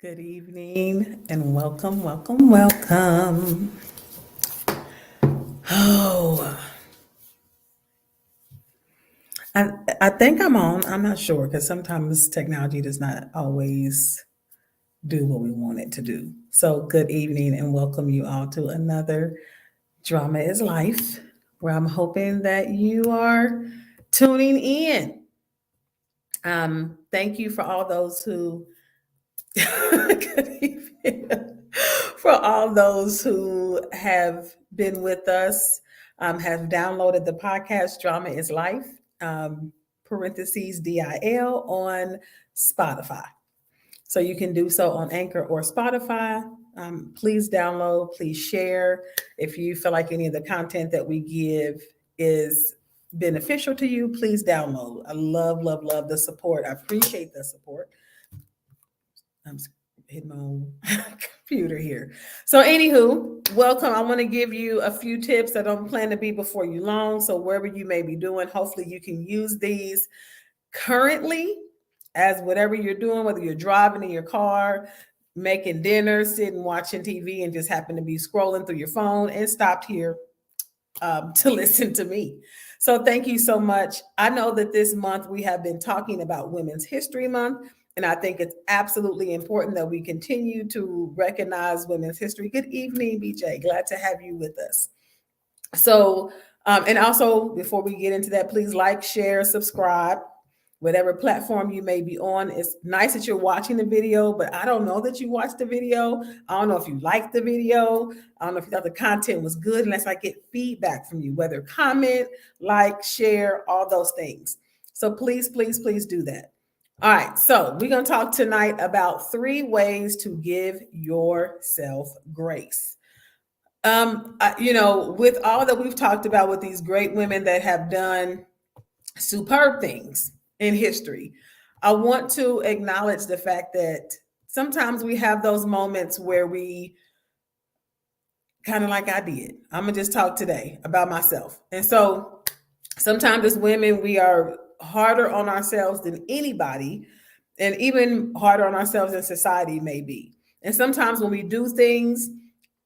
Good evening and welcome, welcome, welcome. Oh, I, I think I'm on. I'm not sure because sometimes technology does not always do what we want it to do. So, good evening and welcome you all to another Drama is Life, where I'm hoping that you are tuning in. Thank you for all those who good evening. For all those who have been with us, have downloaded the podcast Drama is Life, parentheses DIL on Spotify. So you can do so on Anchor or Spotify. Please download, please share. If you feel like any of the content that we give is beneficial to you, please download. I love, love, love the support. I appreciate the support. I'm hitting my own computer here. So, anywho, welcome. I want to give you a few tips that don't plan to be before you long. So, wherever you may be doing, hopefully you can use these currently as whatever you're doing, whether you're driving in your car, making dinner, sitting watching TV, and just happen to be scrolling through your phone and stopped here to listen to me. So thank you so much. I know that this month we have been talking about Women's History Month, and I think it's absolutely important that we continue to recognize women's history. Good evening, BJ. Glad to have you with us. So, and also before we get into that, please like, share, subscribe whatever platform you may be on. It's nice that you're watching the video, but I don't know that you watched the video. I don't know if you liked the video. I don't know if you thought the content was good unless I get feedback from you, whether comment, like, share, all those things. So please, please, please do that. All right, so we're going to talk tonight about 3 ways to give yourself grace. With all that we've talked about with these great women that have done superb things in history, I want to acknowledge the fact that sometimes we have those moments where we kind of like I did. I'm going to just talk today about myself. And so sometimes as women, we are harder on ourselves than anybody, and even harder on ourselves than society may be. And sometimes when we do things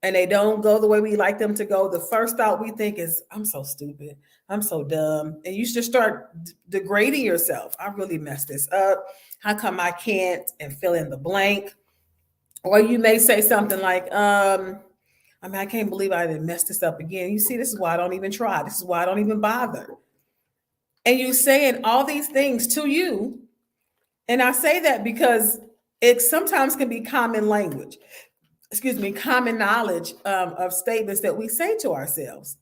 and they don't go the way we like them to go, the first thought we think is, I'm so stupid. I'm so dumb. And you should start degrading yourself. I really messed this up. How come I can't? And fill in the blank. Or you may say something like, I can't believe I didn't mess this up again. You see, this is why I don't even try. This is why I don't even bother. And you saying all these things to you. And I say that because it sometimes can be common language. Common knowledge of statements that we say to ourselves.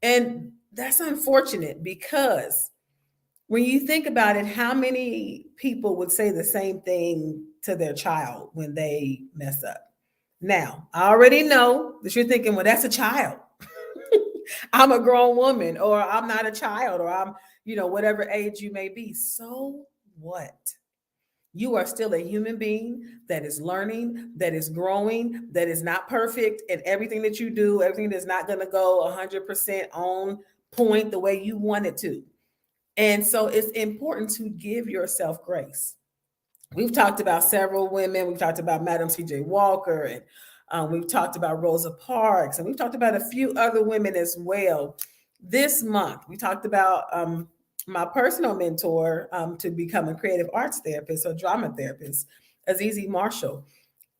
And that's unfortunate because when you think about it, how many people would say the same thing to their child when they mess up? Now, I already know that you're thinking, well, that's a child. I'm a grown woman, or I'm not a child, or I'm, whatever age you may be. So what? You are still a human being that is learning, that is growing, that is not perfect. And everything that you do, everything that's not going to go 100% on point the way you want it to. And so it's important to give yourself grace. We've talked about several women. We've talked about Madam C.J. Walker, and we've talked about Rosa Parks, and we've talked about a few other women as well. This month, we talked about my personal mentor to become a creative arts therapist or drama therapist, Azizi Marshall.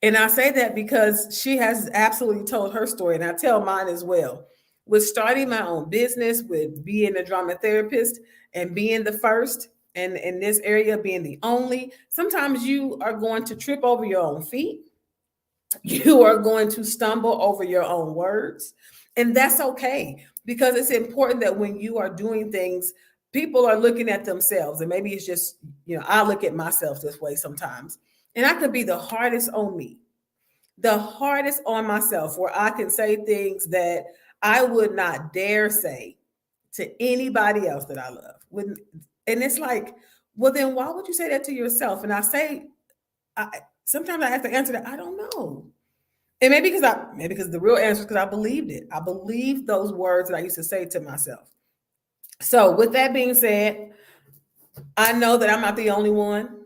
And I say that because she has absolutely told her story, and I tell mine as well. With starting my own business, with being a drama therapist and being the first, and in this area being the only, sometimes you are going to trip over your own feet. You are going to stumble over your own words. And that's okay, because it's important that when you are doing things, people are looking at themselves. And maybe it's just, I look at myself this way sometimes. And I could be the hardest on me, the hardest on myself, where I can say things that I would not dare say to anybody else that I love. And it's like, well, then why would you say that to yourself? And sometimes I have to answer that, I don't know. And maybe because the real answer is because I believed it. I believed those words that I used to say to myself. So with that being said, I know that I'm not the only one.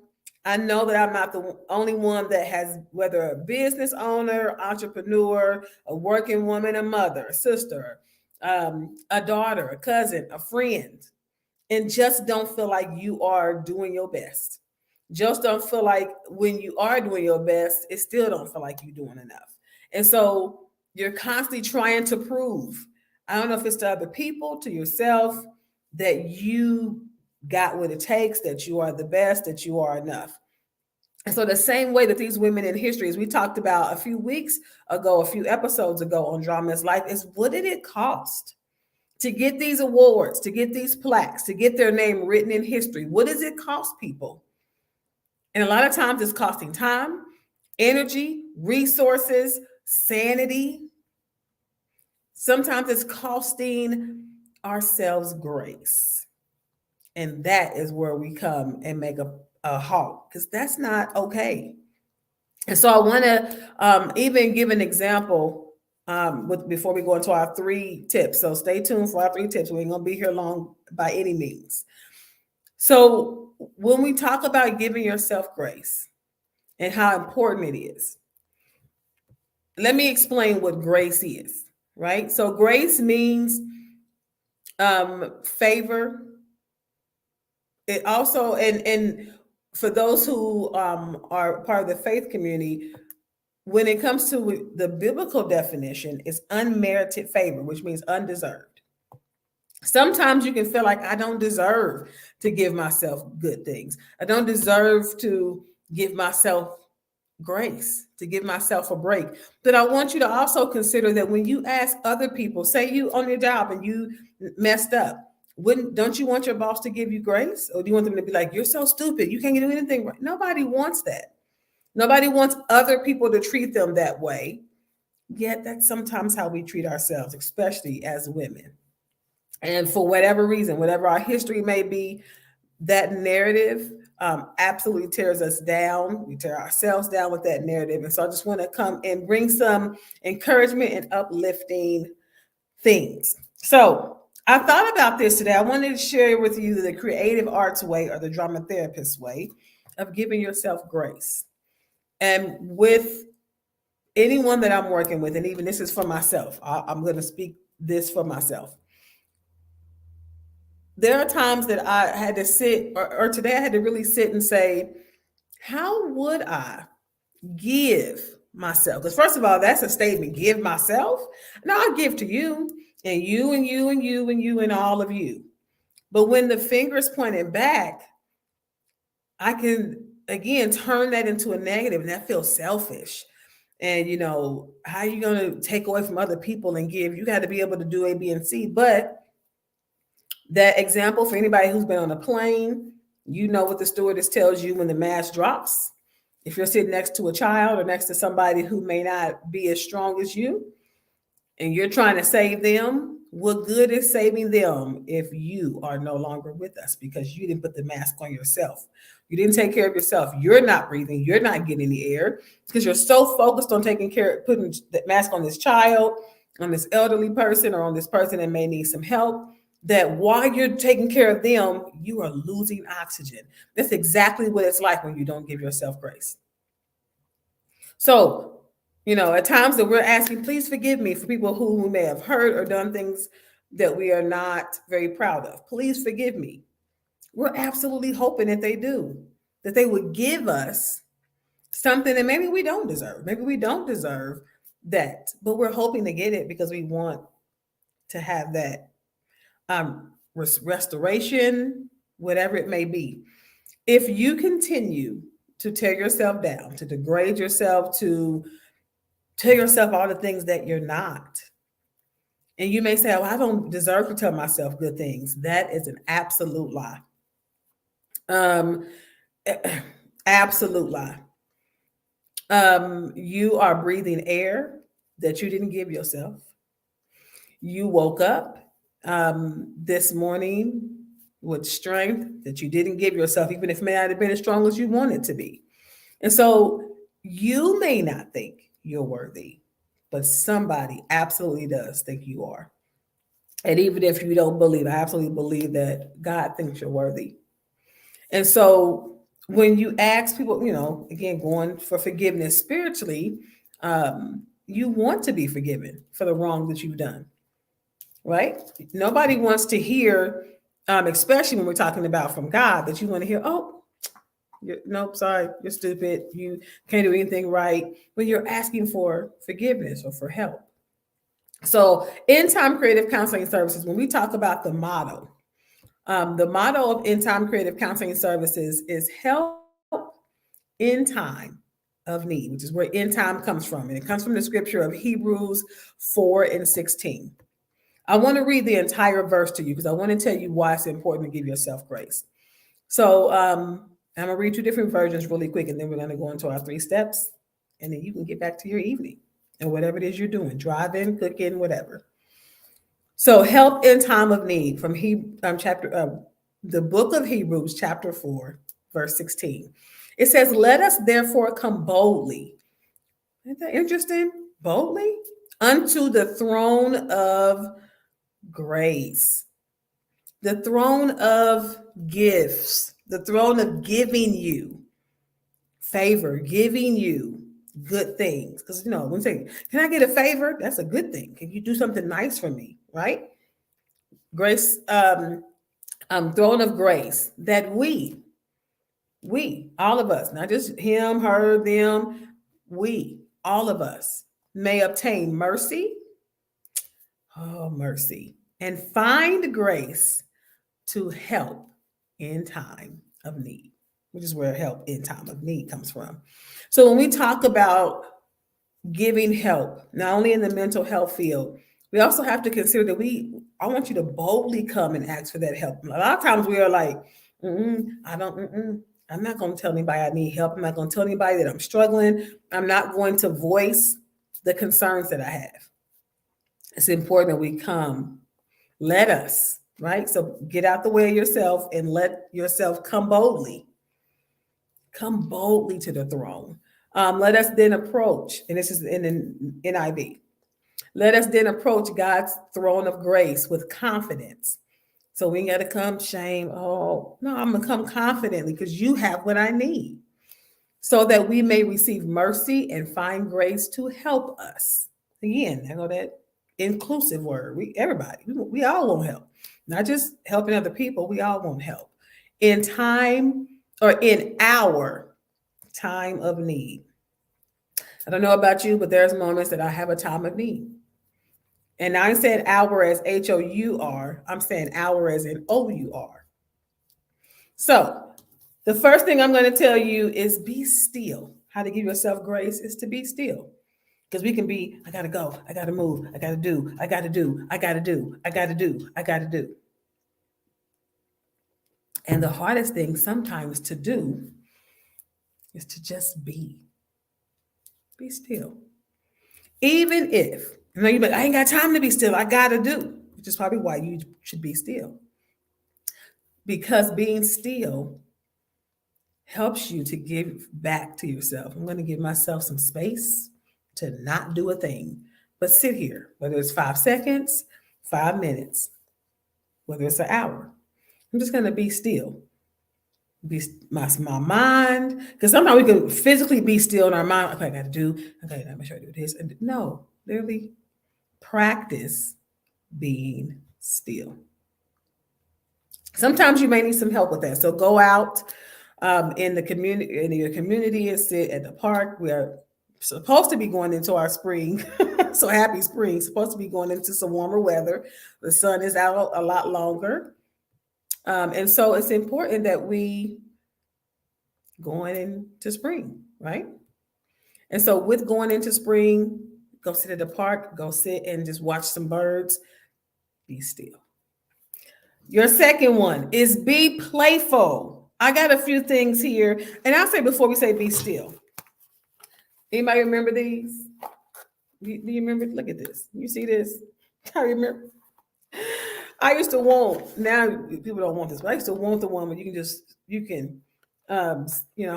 I know that I'm not the only one that has, whether a business owner, entrepreneur, a working woman, a mother, a sister, a daughter, a cousin, a friend, and just don't feel like you are doing your best. Just don't feel like when you are doing your best, it still don't feel like you're doing enough. And so you're constantly trying to prove, I don't know if it's to other people, to yourself, that you got what it takes, that you are the best, that you are enough. And so the same way that these women in history, as we talked about a few weeks ago, a few episodes ago on Drama is Life, is what did it cost to get these awards, to get these plaques, to get their name written in history? What does it cost people? And a lot of times it's costing time, energy, resources, sanity. Sometimes it's costing ourselves grace. And that is where we come and make a halt, because that's not okay. And so I want to even give an example before we go into our 3 tips. So stay tuned for our 3 tips. We ain't going to be here long by any means. So when we talk about giving yourself grace and how important it is, let me explain what grace is, right? So grace means favor. It also, and for those who are part of the faith community, when it comes to the biblical definition, it's unmerited favor, which means undeserved. Sometimes you can feel like I don't deserve to give myself good things. I don't deserve to give myself grace, to give myself a break. But I want you to also consider that when you ask other people, say you on your job and you messed up, don't you want your boss to give you grace? Or do you want them to be like, you're so stupid, you can't do anything right? Nobody wants that. Nobody wants other people to treat them that way. Yet that's sometimes how we treat ourselves, especially as women. And for whatever reason, whatever our history may be, that narrative absolutely tears us down. We tear ourselves down with that narrative. And so I just want to come and bring some encouragement and uplifting things. So I thought about this today. I wanted to share with you the creative arts way, or the drama therapist way, of giving yourself grace. And with anyone that I'm working with, and even this is for myself, I'm going to speak this for myself. There are times that I had to sit, or today I had to really sit and say, how would I give myself? Because first of all, that's a statement. Give myself. No, I give to you, and you, and you, and you, and you, and all of you. But when the finger's pointing back, I can again turn that into a negative, and that feels selfish. And how are you going to take away from other people and give? You got to be able to do A, B, and C. But that example, for anybody who's been on a plane, you know what the stewardess tells you when the mask drops. If you're sitting next to a child or next to somebody who may not be as strong as you, and you're trying to save them, what good is saving them if you are no longer with us because you didn't put the mask on yourself? You didn't take care of yourself. You're not breathing. You're not getting the air because you're so focused on taking care, putting the mask on this child, on this elderly person, or on this person that may need some help, that while you're taking care of them, you are losing oxygen. That's exactly what it's like when you don't give yourself grace. So, at times that we're asking, please forgive me, for people who we may have hurt or done things that we are not very proud of. Please forgive me. We're absolutely hoping that they do, that they would give us something that maybe we don't deserve. Maybe we don't deserve that, but we're hoping to get it because we want to have that restoration, whatever it may be. If you continue to tear yourself down, to degrade yourself, to tell yourself all the things that you're not, and you may say, oh, I don't deserve to tell myself good things. That is an absolute lie. Absolute lie. You are breathing air that you didn't give yourself. You woke up this morning with strength that you didn't give yourself, even if it may not have been as strong as you wanted to be. And so you may not think you're worthy, but somebody absolutely does think you are. And even if you don't believe, I absolutely believe that God thinks you're worthy. And so when you ask people, again, going for forgiveness spiritually, you want to be forgiven for the wrong that you've done, right? Nobody wants to hear, especially when we're talking about from God, that you want to hear, oh, nope, sorry, you're stupid. You can't do anything right. When you're asking for forgiveness or for help. So, in time creative counseling services, when we talk about the motto of in time creative counseling services is help in time of need, which is where in time comes from. And it comes from the scripture of Hebrews 4:16. I want to read the entire verse to you because I want to tell you why it's important to give yourself grace. So I'm gonna read two different versions really quick, and then we're gonna go into our 3 steps, and then you can get back to your evening and whatever it is you're doing, driving, cooking, whatever. So help in time of need from the book of Hebrews, chapter 4, verse 16. It says, "Let us therefore come boldly." Isn't that interesting? Boldly unto the throne of grace, the throne of gifts, the throne of giving you favor, giving you good things. Because when we say, "Can I get a favor?" That's a good thing. Can you do something nice for me? Right? Grace, throne of grace that all of us, not just him, her, them, we, all of us may obtain mercy, mercy, and find grace to help in time of need, which is where help in time of need comes from. So when we talk about giving help, not only in the mental health field, we also have to consider that I want you to boldly come and ask for that help. A lot of times we are like, I don't, I'm not going to tell anybody I need help. I'm not going to tell anybody that I'm struggling. I'm not going to voice the concerns that I have. It's important that we come. Let us, right? So get out the way of yourself and let yourself come boldly. Come boldly to the throne. Let us then approach, and this is in the NIV. Let us then approach God's throne of grace with confidence. So we ain't got to come shame. Oh, no, I'm going to come confidently because you have what I need so that we may receive mercy and find grace to help us. Again, I know that inclusive word. Everybody, we all want help, not just helping other people. We all want help in time or in our time of need. I don't know about you, but there's moments that I have a time of need. And I ain't saying hour as HOUR, I'm saying hour as in OUR. So the first thing I'm going to tell you is be still. How to give yourself grace is to be still. Because we can be, I gotta go, I gotta move, I gotta do, I gotta do, I gotta do, I gotta do, I gotta do. And the hardest thing sometimes to do is to just be. Be still. Even if, you're like, I ain't got time to be still, I gotta do, which is probably why you should be still. Because being still helps you to give back to yourself. I'm gonna give myself some space to not do a thing, but sit here, whether it's 5 seconds, 5 minutes, whether it's an hour. I'm just going to be still. Be my mind, because sometimes we can physically be still in our mind. Okay, I got to do. Okay, I'm sure I do this. And no, literally practice being still. Sometimes you may need some help with that. So go out in your community, and sit at the park. We are supposed to be going into our spring. So happy spring. Supposed to be going into some warmer weather. The sun is out a lot longer. And so it's important that we going into spring, right? And so with going into spring, go sit at the park, go sit and just watch some birds, be still. Your second one is be playful. I got a few things here. And I'll say before we say be still. Anybody remember these? Do you remember? Look at this. You see this? I remember. I used to want, now people don't want this, but I used to want the one where I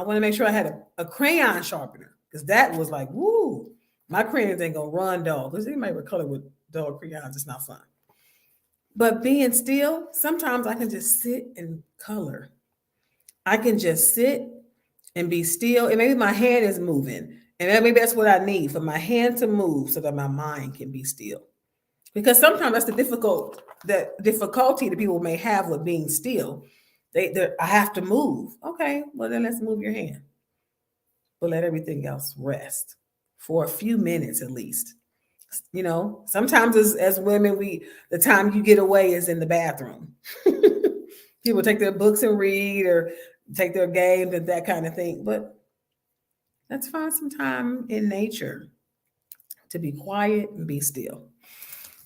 want to make sure I had a crayon sharpener, because that was like, woo, my crayons ain't gonna run dull. Because anybody would color with dull crayons, it's not fun. But being still, sometimes I can just sit and color. I can just sit and be still. And maybe my hand is moving. And maybe that's what I need, for my hand to move so that my mind can be still. Because sometimes that's the difficulty that people may have with being still. I have to move. Okay, well then let's move your hand. But let everything else rest for a few minutes at least. Sometimes as women, the time you get away is in the bathroom. People take their books and read, or take their games and that kind of thing. But let's find some time in nature to be quiet and be still.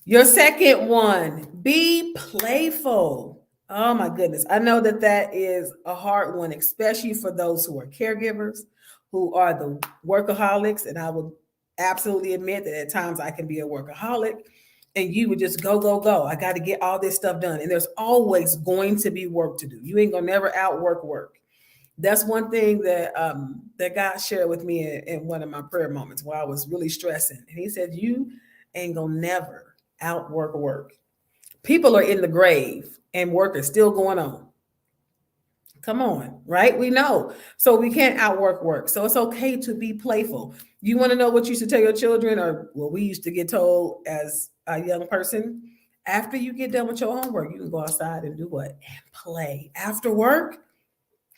Your second one, be playful. Oh my goodness. I know that is a hard one, especially for those who are caregivers, who are the workaholics. And I will absolutely admit that at times I can be a workaholic, and you would just go, go, go. I got to get all this stuff done. And there's always going to be work to do. You ain't going to never outwork work. That's one thing that God shared with me in one of my prayer moments while I was really stressing. And he said, you ain't going to never outwork work. People are in the grave and work is still going on. Come on, right? We know. So we can't outwork work. So it's okay to be playful. You want to know what you used to tell your children, or what we used to get told as a young person? After you get done with your homework, you can go outside and do what? And play. After work,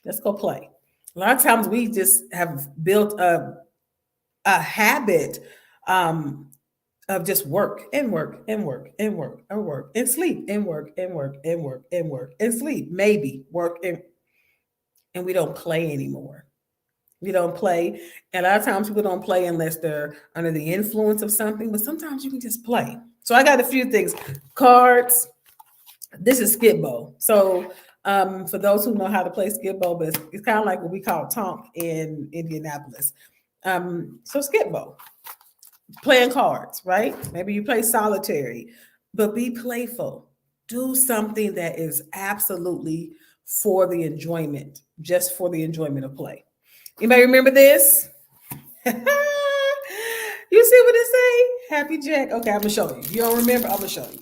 let's go play. A lot of times we just have built a habit of just work and work and work and work and work and sleep and work and work and work and work and sleep. Maybe work and we don't play anymore. We don't play. And a lot of times people don't play unless they're under the influence of something, but sometimes you can just play. So I got a few things. Cards. This is Skip-Bo. So for those who know how to play Skip-Bo, but it's kind of like what we call Tonk in Indianapolis. So Skip-Bo, playing cards, right? Maybe you play solitary, but be playful. Do something that is absolutely for the enjoyment, just for the enjoyment of play. You may remember this. You see what it say? Happy Jack. Okay, I'm gonna show you. You don't remember? I'm gonna show you.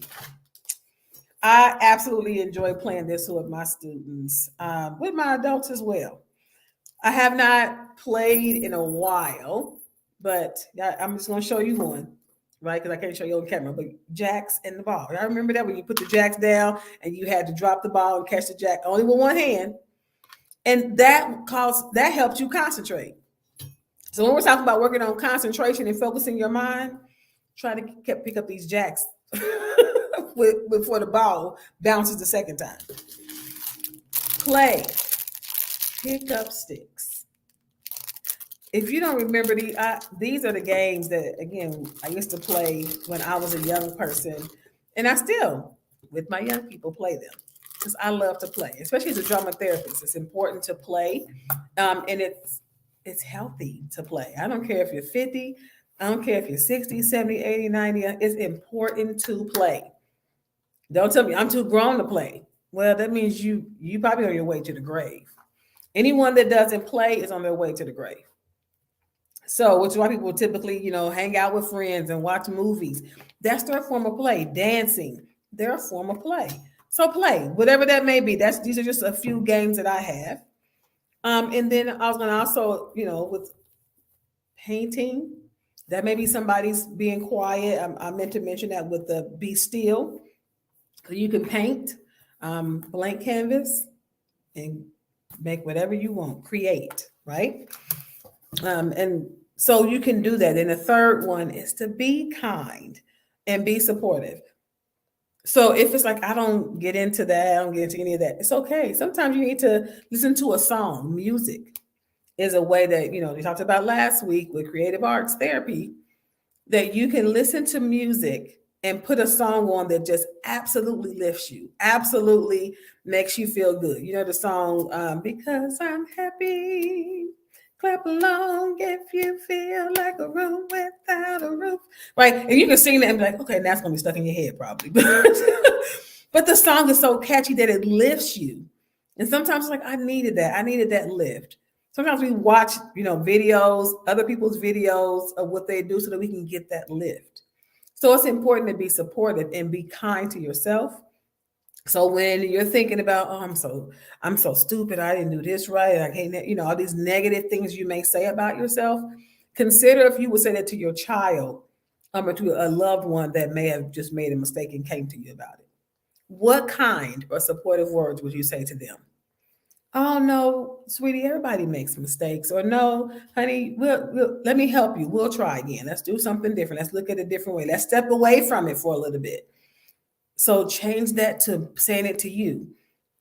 I absolutely enjoy playing this with my students, with my adults as well. I have not played in a while, but I'm just going to show you one, right? Because I can't show you on camera, but jacks and the ball. I remember that when you put the jacks down and you had to drop the ball and catch the jack only with one hand. And that helps you concentrate. So when we're talking about working on concentration and focusing your mind, try to pick up these jacks before the ball bounces the second time. Play. Pick up sticks. If you don't remember these are the games that, again, I used to play when I was a young person, and I still, with my young people, play them because I love to play, especially as a drama therapist. It's important to play, and it's healthy to play. I don't care if you're 50, I don't care if you're 60, 70, 80, 90. It's important to play. Don't tell me I'm too grown to play. Well, that means you probably on your way to the grave. Anyone that doesn't play is on their way to the grave. So, which is why people typically, hang out with friends and watch movies. That's their form of play. Dancing, their form of play. So play, whatever that may be. These are just a few games that I have. And then I was going to also, with painting, that may be somebody's being quiet. I meant to mention that with the be still. So you can paint, blank canvas, and make whatever you want, create, right? And so you can do that. And the third one is to be kind and be supportive. So if it's like, I don't get into that, I don't get into any of that, it's okay. Sometimes you need to listen to a song. Music is a way that, we talked about last week with creative arts therapy, that you can listen to music and put a song on that just absolutely lifts you, absolutely makes you feel good. You know the song, Because I'm Happy, clap along if you feel like a room without a roof, right? And you can sing that and be like, okay, that's going to be stuck in your head probably. But the song is so catchy that it lifts you. And sometimes it's like, I needed that lift. Sometimes we watch, videos, other people's videos of what they do so that we can get that lift. So it's important to be supportive and be kind to yourself So when you're thinking about, oh, I'm so stupid, I didn't do this right, I can't, all these negative things you may say about yourself, consider if you would say that to your child, or to a loved one that may have just made a mistake and came to you about it. What kind or supportive words would you say to them? Oh no, sweetie, everybody makes mistakes. Or no, honey, we'll let me help you. We'll try again. Let's do something different. Let's look at a different way. Let's step away from it for a little bit. So change that to saying it to you.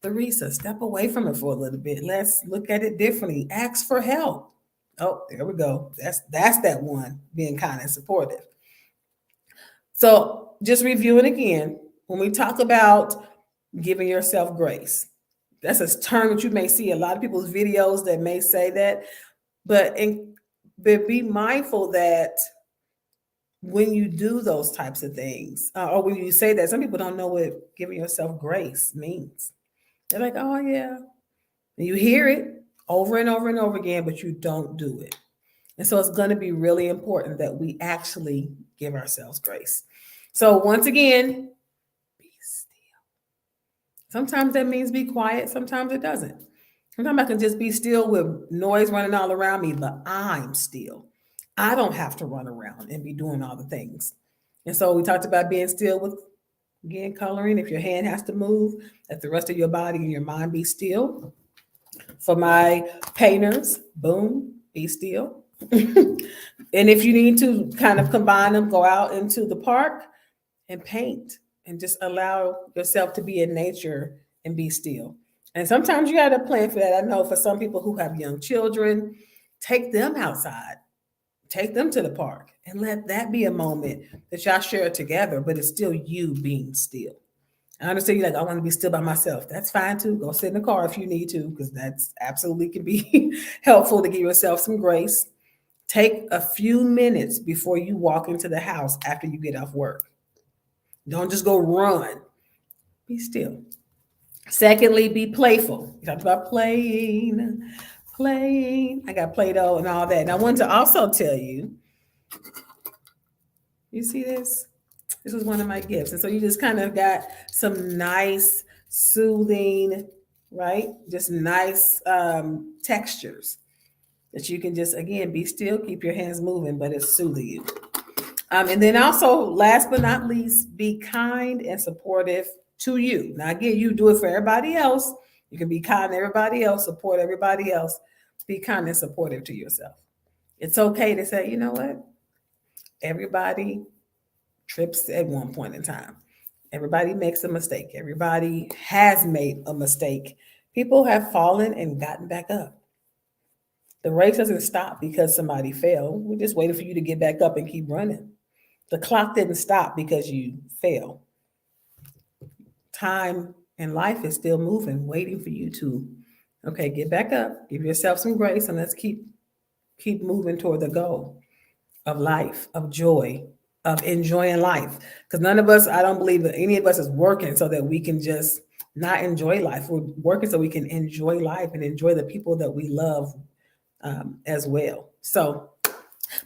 Theresa, step away from it for a little bit. Let's look at it differently. Ask for help. Oh, there we go. That's that one, being kind and supportive. So just reviewing again, when we talk about giving yourself grace, that's a term that you may see a lot of people's videos that may say that, but be mindful that when you do those types of things, or when you say that, some people don't know what giving yourself grace means. They're like, oh yeah, and you hear it over and over and over again, but you don't do it. And so it's going to be really important that we actually give ourselves grace. So once again, be still. Sometimes that means be quiet, sometimes it doesn't. Sometimes I can just be still with noise running all around me, but I'm still. I don't have to run around and be doing all the things. And so we talked about being still with, again, coloring. If your hand has to move, let the rest of your body and your mind be still. For my painters, boom, be still. And if you need to kind of combine them, go out into the park and paint and just allow yourself to be in nature and be still. And sometimes you got to plan for that. I know for some people who have young children, take them outside, take them to the park, and let that be a moment that y'all share together, but it's still you being still. I understand you're like, I want to be still by myself. That's fine too. Go sit in the car if you need to, because that's absolutely can be helpful to give yourself some grace. Take a few minutes before you walk into the house after you get off work. Don't just go run. Be still. Secondly, be playful. We talked about playing, playing. I got Play-Doh and all that. And I wanted to also tell you, you see this? This was one of my gifts. And so you just kind of got some nice, soothing, right? Just nice textures that you can just, again, be still, keep your hands moving, but it's soothing you. And then also, last but not least, be kind and supportive to you. Now, again, you do it for everybody else. You can be kind to everybody else, support everybody else. Be kind and supportive to yourself. It's okay to say, you know what? Everybody trips at one point in time. Everybody makes a mistake. Everybody has made a mistake. People have fallen and gotten back up. The race doesn't stop because somebody fell. We're just waiting for you to get back up and keep running. The clock didn't stop because you fell. Time and life is still moving, waiting for you to, okay, get back up, give yourself some grace, and let's keep moving toward the goal of life, of joy, of enjoying life. Because none of us, I don't believe that any of us is working so that we can just not enjoy life. We're working so we can enjoy life and enjoy the people that we love as well. So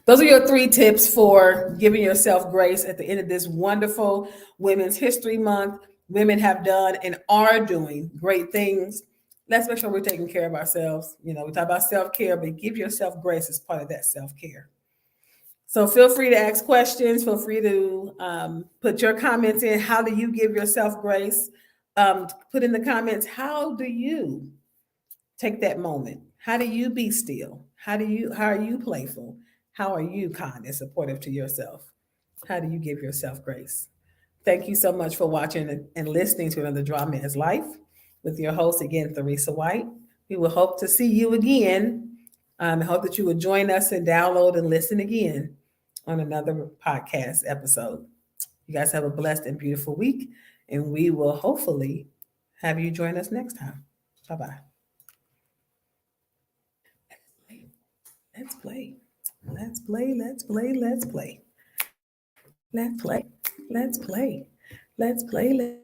those are your 3 tips for giving yourself grace at the end of this wonderful Women's History Month. Women have done and are doing great things. Let's make sure we're taking care of ourselves. We talk about self-care, but give yourself grace as part of that self-care. So feel free to ask questions. Feel free to put your comments in. How do you give yourself grace? Put in the comments, how do you take that moment? How do you be still? How are you playful? How are you kind and supportive to yourself? How do you give yourself grace? Thank you so much for watching and listening to another Drama is Life with your host again, Theresa White. We will hope to see you again. I hope that you will join us and download and listen again on another podcast episode. You guys have a blessed and beautiful week, and we will hopefully have you join us next time. Bye-bye. Let's play. Let's play. Let's play. Let's play. Let's play. Let's play. Let's play. Let's